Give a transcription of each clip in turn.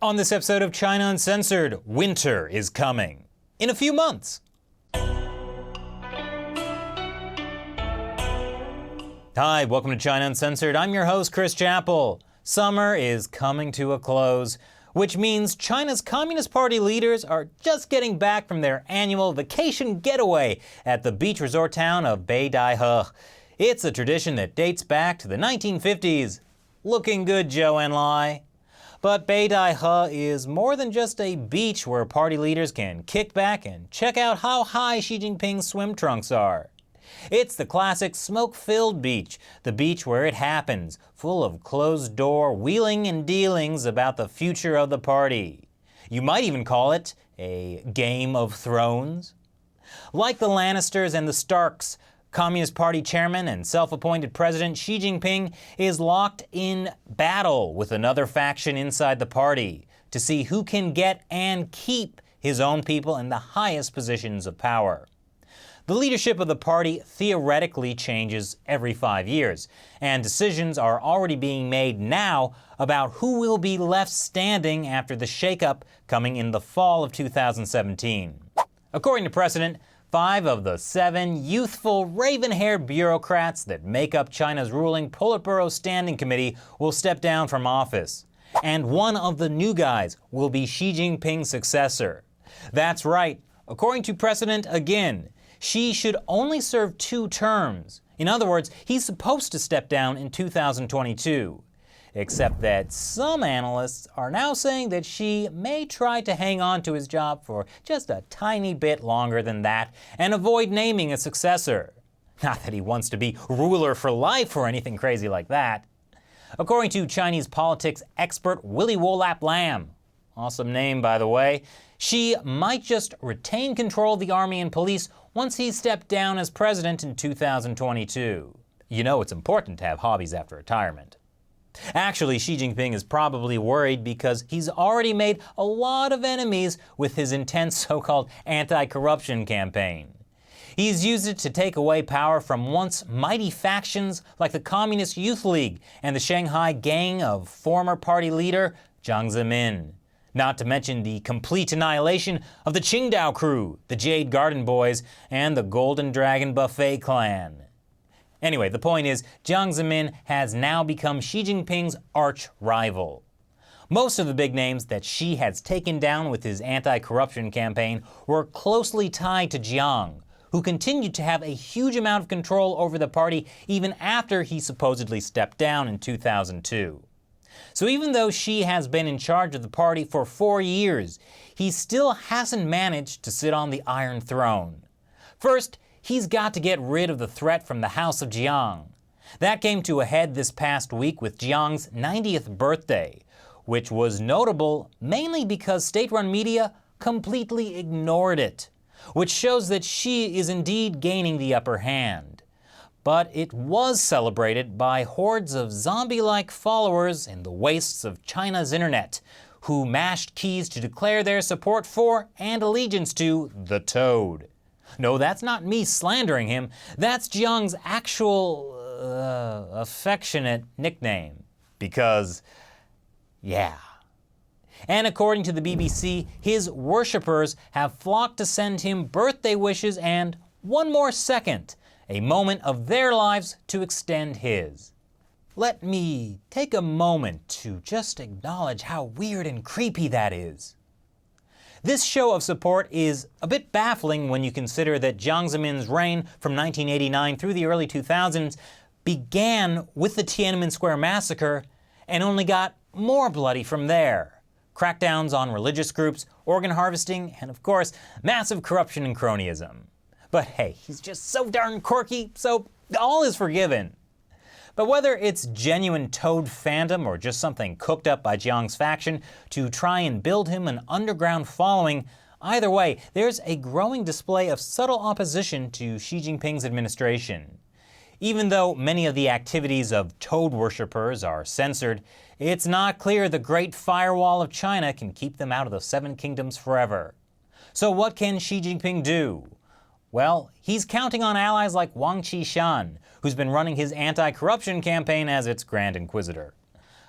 On this episode of China Uncensored, winter is coming. In a few months. Hi, welcome to China Uncensored. I'm your host, Chris Chappell. Summer is coming to a close, which means China's Communist Party leaders are just getting back from their annual vacation getaway at the beach resort town of Beidaihe. It's a tradition that dates back to the 1950s. Looking good, Zhou Enlai. But Beidaihe is more than just a beach where party leaders can kick back and check out how high Xi Jinping's swim trunks are. It's the classic smoke-filled beach, the beach where it happens, full of closed-door wheeling and dealings about the future of the party. You might even call it a Game of Thrones. Like the Lannisters and the Starks, Communist Party chairman and self-appointed President Xi Jinping is locked in battle with another faction inside the party to see who can get and keep his own people in the highest positions of power. The leadership of the party theoretically changes every 5 years, and decisions are already being made now about who will be left standing after the shakeup coming in the fall of 2017. According to precedent, 5 of the 7 youthful, raven-haired bureaucrats that make up China's ruling Politburo Standing Committee will step down from office. And one of the new guys will be Xi Jinping's successor. That's right, according to precedent again, Xi should only serve 2 terms. In other words, he's supposed to step down in 2022. Except that some analysts are now saying that Xi may try to hang on to his job for just a tiny bit longer than that and avoid naming a successor. Not that he wants to be ruler for life or anything crazy like that. According to Chinese politics expert Willy Wolap Lam, awesome name by the way, Xi might just retain control of the army and police once he stepped down as president in 2022. You know it's important to have hobbies after retirement. Actually, Xi Jinping is probably worried because he's already made a lot of enemies with his intense so-called anti-corruption campaign. He's used it to take away power from once mighty factions like the Communist Youth League and the Shanghai gang of former party leader Jiang Zemin. Not to mention the complete annihilation of the Qingdao crew, the Jade Garden Boys, and the Golden Dragon Buffet clan. Anyway, the point is, Jiang Zemin has now become Xi Jinping's arch-rival. Most of the big names that Xi has taken down with his anti-corruption campaign were closely tied to Jiang, who continued to have a huge amount of control over the party even after he supposedly stepped down in 2002. So even though Xi has been in charge of the party for 4 years, he still hasn't managed to sit on the Iron Throne. First, he's got to get rid of the threat from the House of Jiang. That came to a head this past week with Jiang's 90th birthday, which was notable mainly because state-run media completely ignored it, which shows that Xi is indeed gaining the upper hand. But it was celebrated by hordes of zombie-like followers in the wastes of China's internet, who mashed keys to declare their support for and allegiance to the Toad. No, that's not me slandering him. That's Jiang's actual, affectionate nickname. Because, yeah. And according to the BBC, his worshippers have flocked to send him birthday wishes and one more second, a moment of their lives to extend his. Let me take a moment to just acknowledge how weird and creepy that is. This show of support is a bit baffling when you consider that Jiang Zemin's reign from 1989 through the early 2000s began with the Tiananmen Square massacre and only got more bloody from there. Crackdowns on religious groups, organ harvesting, and of course, massive corruption and cronyism. But hey, he's just so darn quirky, so all is forgiven. But whether it's genuine Toad fandom or just something cooked up by Jiang's faction to try and build him an underground following, either way, there's a growing display of subtle opposition to Xi Jinping's administration. Even though many of the activities of Toad worshippers are censored, it's not clear the Great Firewall of China can keep them out of the 7 kingdoms forever. So what can Xi Jinping do? Well, he's counting on allies like Wang Qishan, who's been running his anti-corruption campaign as its Grand Inquisitor.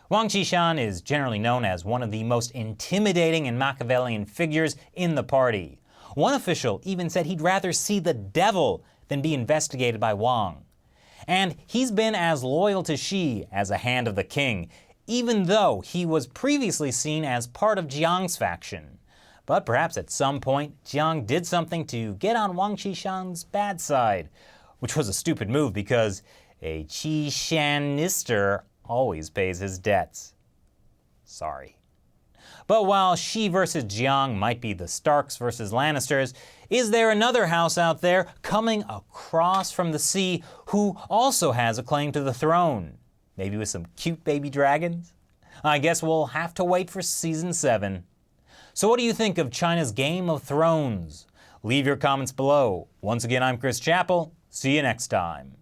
Wang Qishan is generally known as one of the most intimidating and Machiavellian figures in the party. One official even said he'd rather see the devil than be investigated by Wang. And he's been as loyal to Xi as a hand of the king, even though he was previously seen as part of Jiang's faction. But perhaps at some point, Jiang did something to get on Wang Qishan's bad side, which was a stupid move because a Qishanister always pays his debts. Sorry. But while Xi versus Jiang might be the Starks versus Lannisters, is there another house out there coming across from the sea who also has a claim to the throne? Maybe with some cute baby dragons? I guess we'll have to wait for season 7. So what do you think of China's Game of Thrones? Leave your comments below. Once again, I'm Chris Chappell. See you next time.